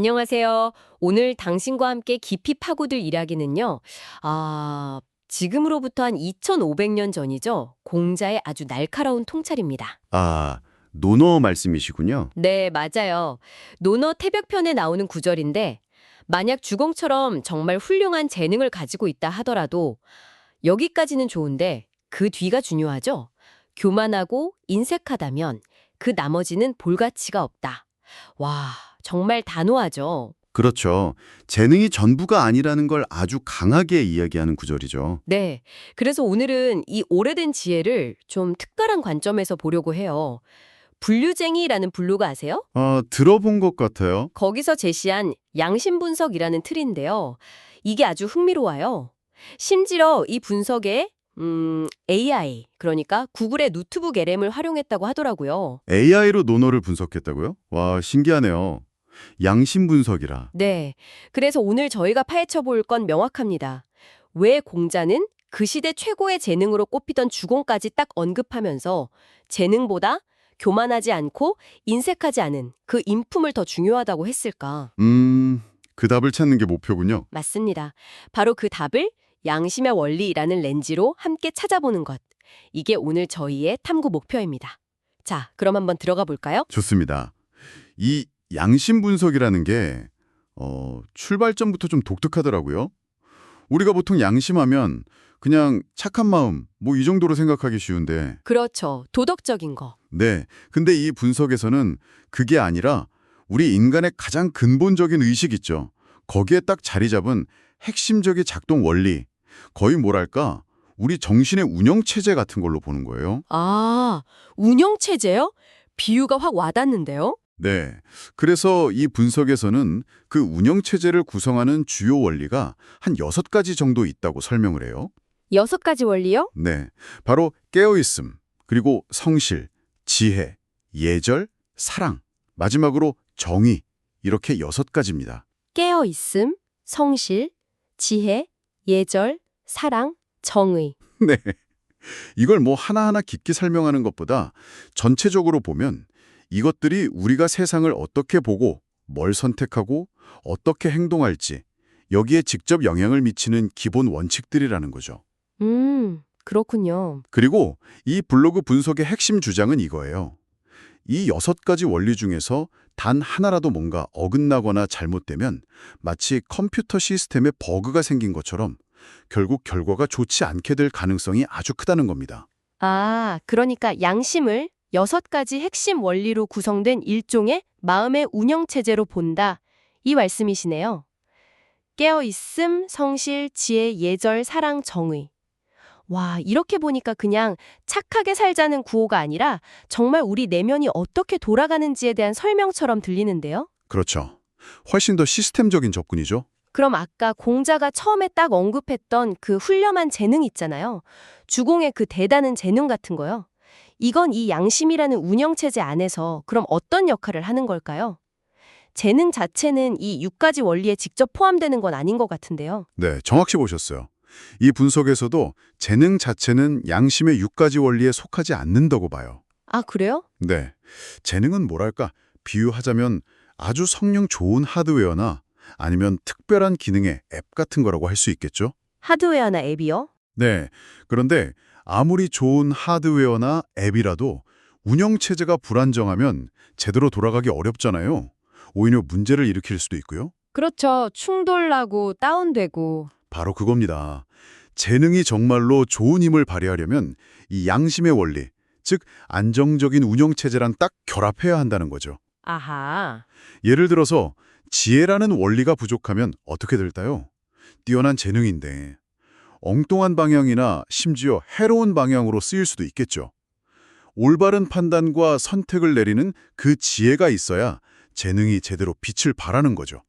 안녕하세요. 오늘 당신과 함께 깊이 파고들 이야기는요. 지금으로부터 한 2500년 전이죠. 공자의 아주 날카로운 통찰입니다. 아, 논어 말씀이시군요. 네, 맞아요. 논어 태백편에 나오는 구절인데 만약 주공처럼 정말 훌륭한 재능을 가지고 있다 하더라도 여기까지는 좋은데 그 뒤가 중요하죠. 교만하고 인색하다면 그 나머지는 볼 가치가 없다. 와, 정말 단호하죠. 그렇죠. 재능이 전부가 아니라는 걸 아주 강하게 이야기하는 구절이죠. 네. 그래서 오늘은 이 오래된 지혜를 좀 특별한 관점에서 보려고 해요. 분류쟁이라는 블로그 아세요? 들어본 것 같아요. 거기서 제시한 양심분석이라는 틀인데요. 이게 아주 흥미로워요. 심지어 이 분석에 AI, 그러니까 구글의 노트북 LM을 활용했다고 하더라고요. AI로 논어를 분석했다고요? 와, 신기하네요. 양심 분석이라. 네. 그래서 오늘 저희가 파헤쳐 볼 건 명확합니다. 왜 공자는 그 시대 최고의 재능으로 꼽히던 주공까지 딱 언급하면서 재능보다 교만하지 않고 인색하지 않은 그 인품을 더 중요하다고 했을까? 그 답을 찾는 게 목표군요. 맞습니다. 바로 그 답을 양심의 원리라는 렌즈로 함께 찾아보는 것. 이게 오늘 저희의 탐구 목표입니다. 자, 그럼 한번 들어가 볼까요? 좋습니다. 이 양심 분석이라는 게 출발점부터 좀 독특하더라고요. 우리가 보통 양심하면 그냥 착한 마음, 뭐 이 정도로 생각하기 쉬운데 그렇죠. 도덕적인 거. 네. 근데 이 분석에서는 그게 아니라 우리 인간의 가장 근본적인 의식 있죠. 거기에 딱 자리 잡은 핵심적인 작동 원리. 거의 뭐랄까, 우리 정신의 운영체제 같은 걸로 보는 거예요. 아, 운영체제요? 비유가 확 와닿는데요? 네. 그래서 이 분석에서는 그 운영체제를 구성하는 주요 원리가 한 6가지 정도 있다고 설명을 해요. 6가지 원리요? 네. 바로 깨어있음, 그리고 성실, 지혜, 예절, 사랑, 마지막으로 정의. 이렇게 6가지입니다. 깨어있음, 성실, 지혜, 예절, 사랑, 정의. 네. 이걸 뭐 하나하나 깊게 설명하는 것보다 전체적으로 보면 이것들이 우리가 세상을 어떻게 보고 뭘 선택하고 어떻게 행동할지 여기에 직접 영향을 미치는 기본 원칙들이라는 거죠. 그렇군요. 그리고 이 블로그 분석의 핵심 주장은 이거예요. 이 6가지 원리 중에서 단 하나라도 뭔가 어긋나거나 잘못되면 마치 컴퓨터 시스템에 버그가 생긴 것처럼 결국 결과가 좋지 않게 될 가능성이 아주 크다는 겁니다. 아, 그러니까 양심을 6가지 핵심 원리로 구성된 일종의 마음의 운영체제로 본다. 이 말씀이시네요. 깨어있음, 성실, 지혜, 예절, 사랑, 정의. 와, 이렇게 보니까 그냥 착하게 살자는 구호가 아니라 정말 우리 내면이 어떻게 돌아가는지에 대한 설명처럼 들리는데요? 그렇죠. 훨씬 더 시스템적인 접근이죠. 그럼 아까 공자가 처음에 딱 언급했던 그 훌륭한 재능 있잖아요. 주공의 그 대단한 재능 같은 거요. 이건 이 양심이라는 운영체제 안에서 그럼 어떤 역할을 하는 걸까요? 재능 자체는 이 6가지 원리에 직접 포함되는 건 아닌 것 같은데요. 네, 정확히 보셨어요. 이 분석에서도 재능 자체는 양심의 6가지 원리에 속하지 않는다고 봐요. 아, 그래요? 네, 재능은 뭐랄까, 비유하자면 아주 성능 좋은 하드웨어나 아니면 특별한 기능의 앱 같은 거라고 할 수 있겠죠? 하드웨어나 앱이요? 네, 그런데 아무리 좋은 하드웨어나 앱이라도 운영체제가 불안정하면 제대로 돌아가기 어렵잖아요. 오히려 문제를 일으킬 수도 있고요. 그렇죠. 충돌나고 다운되고. 바로 그겁니다. 재능이 정말로 좋은 힘을 발휘하려면 이 양심의 원리, 즉 안정적인 운영체제랑 딱 결합해야 한다는 거죠. 아하. 예를 들어서 지혜라는 원리가 부족하면 어떻게 될까요? 뛰어난 재능인데 엉뚱한 방향이나 심지어 해로운 방향으로 쓰일 수도 있겠죠. 올바른 판단과 선택을 내리는 그 지혜가 있어야 재능이 제대로 빛을 발하는 거죠.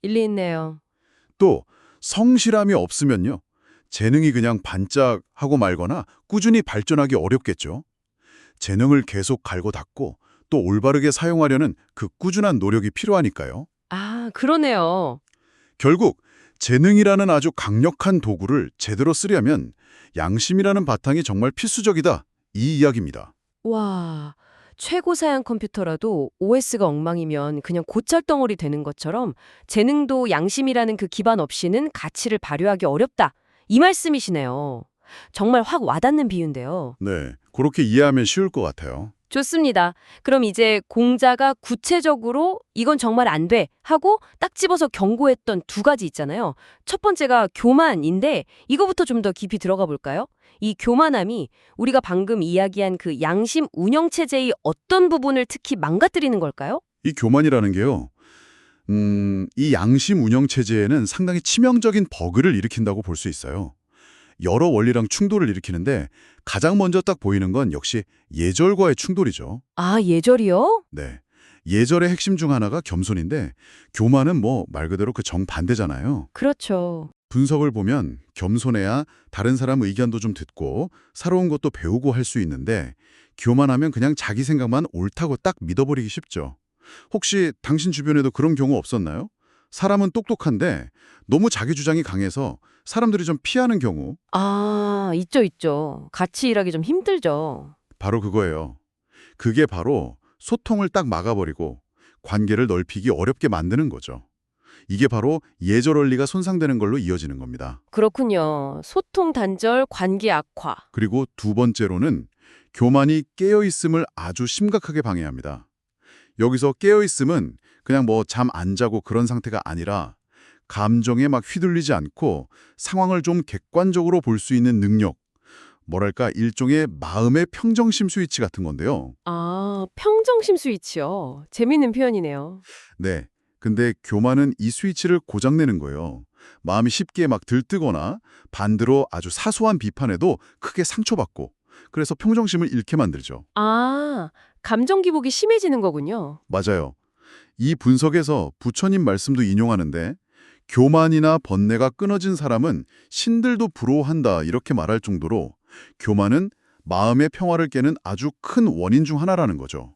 일리 있네요. 또 성실함이 없으면요. 재능이 그냥 반짝하고 말거나 꾸준히 발전하기 어렵겠죠. 재능을 계속 갈고 닦고 또 올바르게 사용하려는 그 꾸준한 노력이 필요하니까요. 아, 그러네요. 결국 재능이라는 아주 강력한 도구를 제대로 쓰려면 양심이라는 바탕이 정말 필수적이다. 이 이야기입니다. 와, 최고 사양 컴퓨터라도 OS가 엉망이면 그냥 고철덩어리 되는 것처럼 재능도 양심이라는 그 기반 없이는 가치를 발휘하기 어렵다. 이 말씀이시네요. 정말 확 와닿는 비유인데요. 네, 그렇게 이해하면 쉬울 것 같아요. 좋습니다. 그럼 이제 공자가 구체적으로 이건 정말 안 돼 하고 딱 집어서 경고했던 두 가지 있잖아요. 첫 번째가 교만인데 이거부터 좀 더 깊이 들어가 볼까요? 이 교만함이 우리가 방금 이야기한 그 양심 운영 체제의 어떤 부분을 특히 망가뜨리는 걸까요? 이 교만이라는 게요. 이 양심 운영 체제에는 상당히 치명적인 버그를 일으킨다고 볼 수 있어요. 여러 원리랑 충돌을 일으키는데 가장 먼저 딱 보이는 건 역시 예절과의 충돌이죠. 아, 예절이요? 네. 예절의 핵심 중 하나가 겸손인데 교만은 뭐 말 그대로 그 정반대잖아요. 그렇죠. 분석을 보면 겸손해야 다른 사람 의견도 좀 듣고 새로운 것도 배우고 할 수 있는데 교만하면 그냥 자기 생각만 옳다고 딱 믿어버리기 쉽죠. 혹시 당신 주변에도 그런 경우 없었나요? 사람은 똑똑한데 너무 자기 주장이 강해서 사람들이 좀 피하는 경우. 아, 있죠, 있죠. 같이 일하기 좀 힘들죠. 바로 그거예요. 그게 바로 소통을 딱 막아버리고 관계를 넓히기 어렵게 만드는 거죠. 이게 바로 예절 원리가 손상되는 걸로 이어지는 겁니다. 그렇군요. 소통 단절, 관계 악화. 그리고 두 번째로는 교만이 깨어있음을 아주 심각하게 방해합니다. 여기서 깨어있음은 그냥 뭐 잠 안 자고 그런 상태가 아니라 감정에 막 휘둘리지 않고 상황을 좀 객관적으로 볼 수 있는 능력, 뭐랄까 일종의 마음의 평정심 스위치 같은 건데요. 아, 평정심 스위치요. 재밌는 표현이네요. 네, 근데 교만은 이 스위치를 고장내는 거예요. 마음이 쉽게 막 들뜨거나 반대로 아주 사소한 비판에도 크게 상처받고 그래서 평정심을 잃게 만들죠. 아, 감정 기복이 심해지는 거군요. 맞아요. 이 분석에서 부처님 말씀도 인용하는데 교만이나 번뇌가 끊어진 사람은 신들도 부러워한다 이렇게 말할 정도로 교만은 마음의 평화를 깨는 아주 큰 원인 중 하나라는 거죠.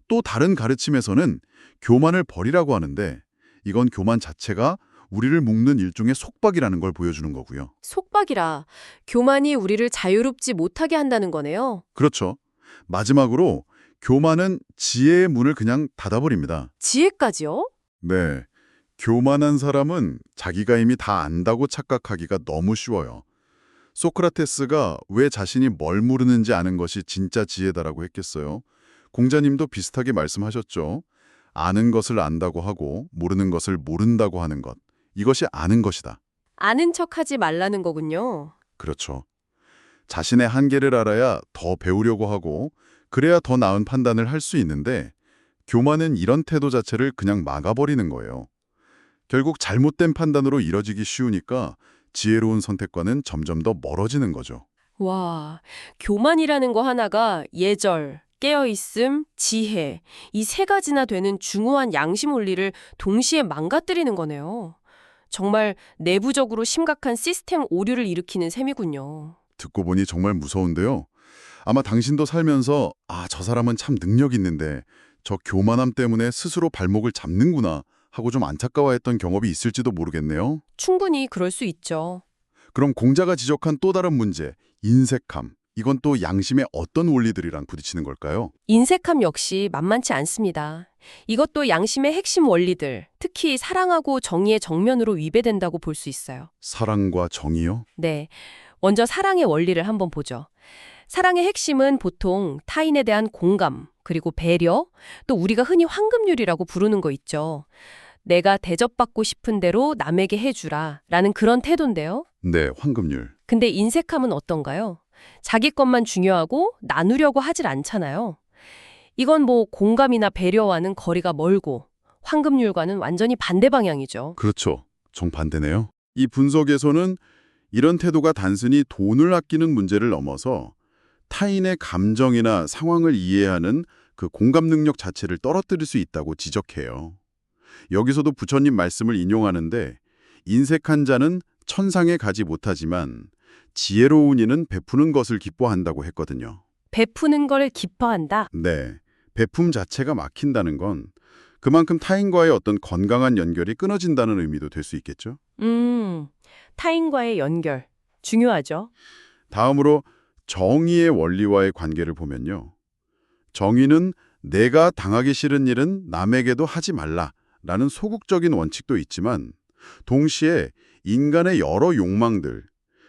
또 다른 가르침에서는 교만을 버리라고 하는데 이건 교만 자체가 우리를 묶는 일종의 속박이라는 걸 보여주는 거고요. 속박이라 교만이 우리를 자유롭지 못하게 한다는 거네요. 그렇죠. 마지막으로 교만은 지혜의 문을 그냥 닫아버립니다. 지혜까지요? 네. 교만한 사람은 자기가 이미 다 안다고 착각하기가 너무 쉬워요. 소크라테스가 왜 자신이 뭘 모르는지 아는 것이 진짜 지혜다라고 했겠어요. 공자님도 비슷하게 말씀하셨죠. 아는 것을 안다고 하고 모르는 것을 모른다고 하는 것. 이것이 아는 것이다. 아는 척하지 말라는 거군요. 그렇죠. 자신의 한계를 알아야 더 배우려고 하고 그래야 더 나은 판단을 할 수 있는데 교만은 이런 태도 자체를 그냥 막아버리는 거예요. 결국 잘못된 판단으로 이뤄지기 쉬우니까 지혜로운 선택과는 점점 더 멀어지는 거죠. 와, 교만이라는 거 하나가 예절, 깨어있음, 지혜, 이 세 가지나 되는 중후한 양심 원리를 동시에 망가뜨리는 거네요. 정말 내부적으로 심각한 시스템 오류를 일으키는 셈이군요. 듣고 보니 정말 무서운데요. 아마 당신도 살면서 저 사람은 참 능력 있는데 저 교만함 때문에 스스로 발목을 잡는구나 하고 좀 안타까워했던 경험이 있을지도 모르겠네요. 충분히 그럴 수 있죠. 그럼 공자가 지적한 또 다른 문제, 인색함. 이건 또 양심의 어떤 원리들이랑 부딪히는 걸까요? 인색함 역시 만만치 않습니다. 이것도 양심의 핵심 원리들, 특히 사랑하고 정의의 정면으로 위배된다고 볼 수 있어요. 사랑과 정의요? 네. 먼저 사랑의 원리를 한번 보죠. 사랑의 핵심은 보통 타인에 대한 공감, 그리고 배려, 또 우리가 흔히 황금률이라고 부르는 거 있죠. 내가 대접받고 싶은 대로 남에게 해주라 라는 그런 태도인데요. 네, 황금률. 근데 인색함은 어떤가요? 자기 것만 중요하고 나누려고 하질 않잖아요. 이건 뭐 공감이나 배려와는 거리가 멀고 황금률과는 완전히 반대 방향이죠. 그렇죠. 정반대네요. 이 분석에서는 이런 태도가 단순히 돈을 아끼는 문제를 넘어서 타인의 감정이나 상황을 이해하는 그 공감 능력 자체를 떨어뜨릴 수 있다고 지적해요. 여기서도 부처님 말씀을 인용하는데 인색한 자는 천상에 가지 못하지만 지혜로운 이는 베푸는 것을 기뻐한다고 했거든요. 베푸는 걸 기뻐한다. 네, 베품 자체가 막힌다는 건 그만큼 타인과의 어떤 건강한 연결이 끊어진다는 의미도 될 수 있겠죠. 타인과의 연결. 중요하죠. 다음으로 정의의 원리와의 관계를 보면요. 정의는 내가 당하기 싫은 일은 남에게도 하지 말라라는 소극적인 원칙도 있지만 동시에 인간의 여러 욕망들,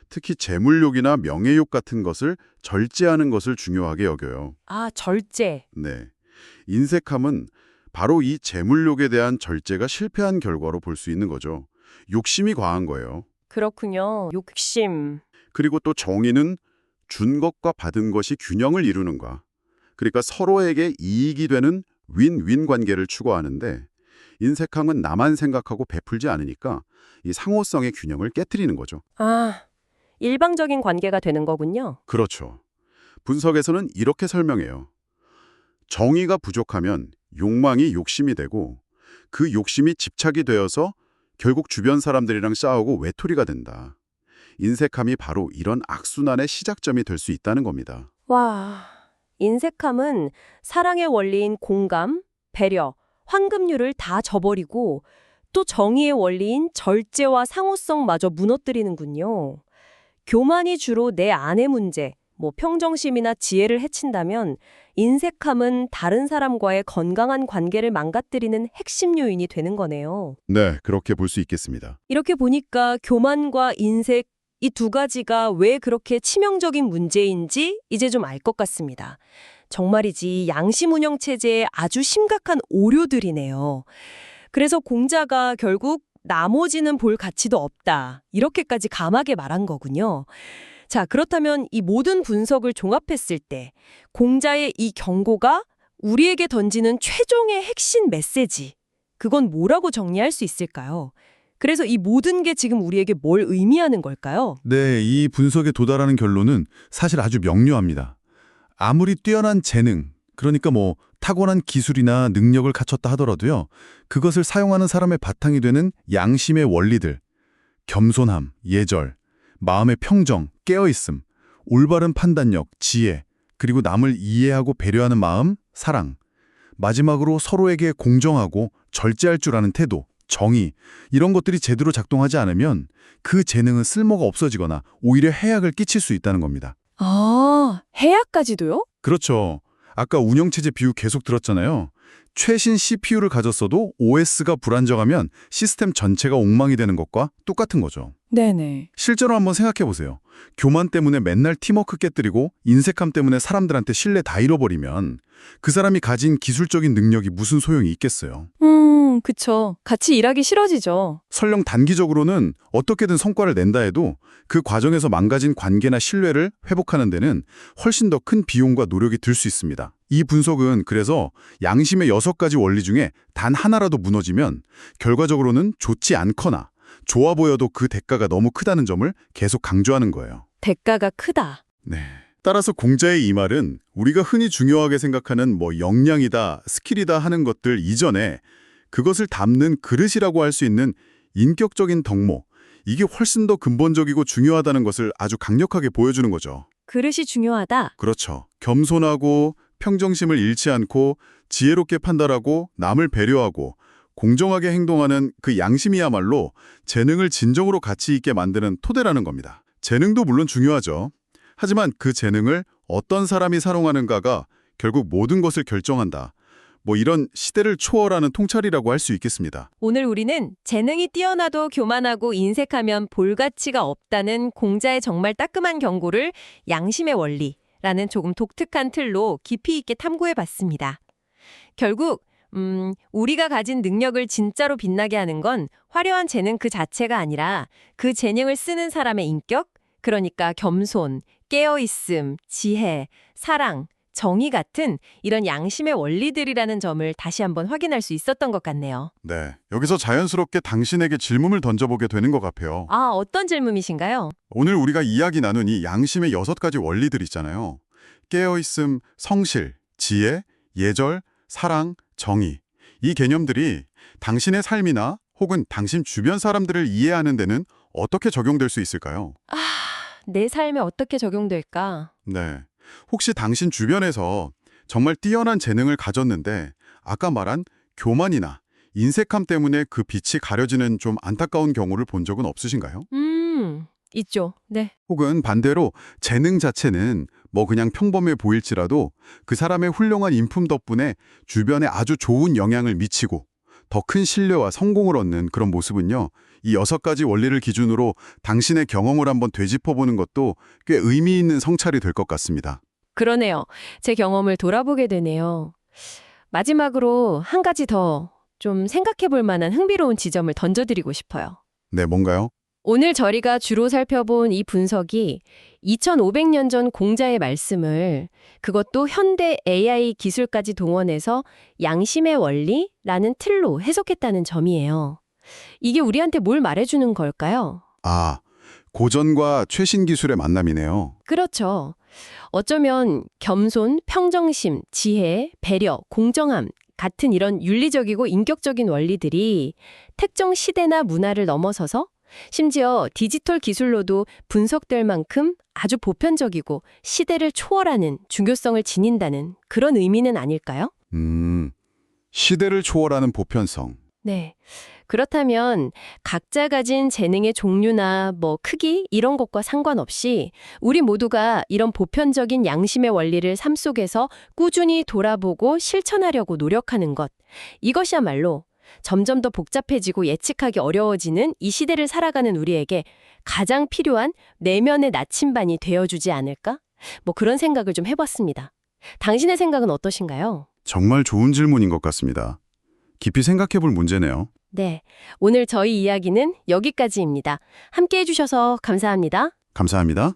특히 재물욕이나 명예욕 같은 것을 절제하는 것을 중요하게 여겨요. 아, 절제. 네. 인색함은 바로 이 재물욕에 대한 절제가 실패한 결과로 볼 수 있는 거죠. 욕심이 과한 거예요. 그렇군요. 욕심. 그리고 또 정의는 준 것과 받은 것이 균형을 이루는가. 그러니까 서로에게 이익이 되는 윈윈 관계를 추구하는데 인색함은 나만 생각하고 베풀지 않으니까 이 상호성의 균형을 깨트리는 거죠. 아, 일방적인 관계가 되는 거군요. 그렇죠. 분석에서는 이렇게 설명해요. 정의가 부족하면 욕망이 욕심이 되고 그 욕심이 집착이 되어서 결국 주변 사람들이랑 싸우고 외톨이가 된다. 인색함이 바로 이런 악순환의 시작점이 될 수 있다는 겁니다. 와, 인색함은 사랑의 원리인 공감, 배려, 황금률을 다 저버리고 또 정의의 원리인 절제와 상호성마저 무너뜨리는군요. 교만이 주로 내 안의 문제, 평정심이나 지혜를 해친다면 인색함은 다른 사람과의 건강한 관계를 망가뜨리는 핵심 요인이 되는 거네요. 네, 그렇게 볼 수 있겠습니다. 이렇게 보니까 교만과 인색 이 두 가지가 왜 그렇게 치명적인 문제인지 이제 좀 알 것 같습니다. 정말이지 양심 운영 체제에 아주 심각한 오류들이네요. 그래서 공자가 결국 나머지는 볼 가치도 없다. 이렇게까지 감하게 말한 거군요. 자, 그렇다면 이 모든 분석을 종합했을 때 공자의 이 경고가 우리에게 던지는 최종의 핵심 메시지, 그건 뭐라고 정리할 수 있을까요? 그래서 이 모든 게 지금 우리에게 뭘 의미하는 걸까요? 네, 이 분석에 도달하는 결론은 사실 아주 명료합니다. 아무리 뛰어난 재능, 그러니까 타고난 기술이나 능력을 갖췄다 하더라도요, 그것을 사용하는 사람의 바탕이 되는 양심의 원리들, 겸손함, 예절, 마음의 평정, 깨어있음, 올바른 판단력, 지혜, 그리고 남을 이해하고 배려하는 마음, 사랑, 마지막으로 서로에게 공정하고 절제할 줄 아는 태도, 정의, 이런 것들이 제대로 작동하지 않으면 그 재능은 쓸모가 없어지거나 오히려 해악을 끼칠 수 있다는 겁니다. 아, 해악까지도요? 그렇죠. 아까 운영체제 비유 계속 들었잖아요. 최신 CPU를 가졌어도 OS가 불안정하면 시스템 전체가 엉망이 되는 것과 똑같은 거죠. 네네. 실제로 한번 생각해 보세요. 교만 때문에 맨날 팀워크 깨뜨리고 인색함 때문에 사람들한테 신뢰 다 잃어버리면 그 사람이 가진 기술적인 능력이 무슨 소용이 있겠어요. 그쵸. 같이 일하기 싫어지죠. 설령 단기적으로는 어떻게든 성과를 낸다 해도 그 과정에서 망가진 관계나 신뢰를 회복하는 데는 훨씬 더 큰 비용과 노력이 들 수 있습니다. 이 분석은 그래서 양심의 6가지 원리 중에 단 하나라도 무너지면 결과적으로는 좋지 않거나 좋아 보여도 그 대가가 너무 크다는 점을 계속 강조하는 거예요. 대가가 크다. 네. 따라서 공자의 이 말은 우리가 흔히 중요하게 생각하는 역량이다, 스킬이다 하는 것들 이전에 그것을 담는 그릇이라고 할 수 있는 인격적인 덕목, 이게 훨씬 더 근본적이고 중요하다는 것을 아주 강력하게 보여주는 거죠. 그릇이 중요하다. 그렇죠. 겸손하고 평정심을 잃지 않고 지혜롭게 판단하고 남을 배려하고 공정하게 행동하는 그 양심이야말로 재능을 진정으로 가치 있게 만드는 토대라는 겁니다. 재능도 물론 중요하죠. 하지만 그 재능을 어떤 사람이 사용하는가가 결국 모든 것을 결정한다. 이런 시대를 초월하는 통찰이라고 할 수 있겠습니다. 오늘 우리는 재능이 뛰어나도 교만하고 인색하면 볼 가치가 없다는 공자의 정말 따끔한 경고를 양심의 원리라는 조금 독특한 틀로 깊이 있게 탐구해봤습니다. 결국 우리가 가진 능력을 진짜로 빛나게 하는 건 화려한 재능 그 자체가 아니라 그 재능을 쓰는 사람의 인격, 그러니까 겸손, 깨어있음, 지혜, 사랑, 정의 같은 이런 양심의 원리들이라는 점을 다시 한번 확인할 수 있었던 것 같네요. 네, 여기서 자연스럽게 당신에게 질문을 던져보게 되는 것 같아요. 아, 어떤 질문이신가요? 오늘 우리가 이야기 나눈 이 양심의 6가지 원리들 있잖아요. 깨어있음, 성실, 지혜, 예절, 사랑, 정의. 이 개념들이 당신의 삶이나 혹은 당신 주변 사람들을 이해하는 데는 어떻게 적용될 수 있을까요? 내 삶에 어떻게 적용될까? 네. 혹시 당신 주변에서 정말 뛰어난 재능을 가졌는데 아까 말한 교만이나 인색함 때문에 그 빛이 가려지는 좀 안타까운 경우를 본 적은 없으신가요? 있죠. 네. 혹은 반대로 재능 자체는 뭐 그냥 평범해 보일지라도 그 사람의 훌륭한 인품 덕분에 주변에 아주 좋은 영향을 미치고 더 큰 신뢰와 성공을 얻는 그런 모습은요. 이 6가지 원리를 기준으로 당신의 경험을 한번 되짚어보는 것도 꽤 의미 있는 성찰이 될 것 같습니다. 그러네요. 제 경험을 돌아보게 되네요. 마지막으로 한 가지 더 좀 생각해 볼 만한 흥미로운 지점을 던져드리고 싶어요. 네, 뭔가요? 오늘 저희가 주로 살펴본 이 분석이 2500년 전 공자의 말씀을 그것도 현대 AI 기술까지 동원해서 양심의 원리라는 틀로 해석했다는 점이에요. 이게 우리한테 뭘 말해주는 걸까요? 아, 고전과 최신 기술의 만남이네요. 그렇죠. 어쩌면 겸손, 평정심, 지혜, 배려, 공정함 같은 이런 윤리적이고 인격적인 원리들이 특정 시대나 문화를 넘어서서 심지어 디지털 기술로도 분석될 만큼 아주 보편적이고 시대를 초월하는 중요성을 지닌다는 그런 의미는 아닐까요? 시대를 초월하는 보편성. 네. 그렇다면 각자 가진 재능의 종류나 크기 이런 것과 상관없이 우리 모두가 이런 보편적인 양심의 원리를 삶 속에서 꾸준히 돌아보고 실천하려고 노력하는 것. 이것이야말로 점점 더 복잡해지고 예측하기 어려워지는 이 시대를 살아가는 우리에게 가장 필요한 내면의 나침반이 되어주지 않을까? 그런 생각을 좀 해봤습니다. 당신의 생각은 어떠신가요? 정말 좋은 질문인 것 같습니다. 깊이 생각해 볼 문제네요. 네, 오늘 저희 이야기는 여기까지입니다. 함께 해주셔서 감사합니다. 감사합니다.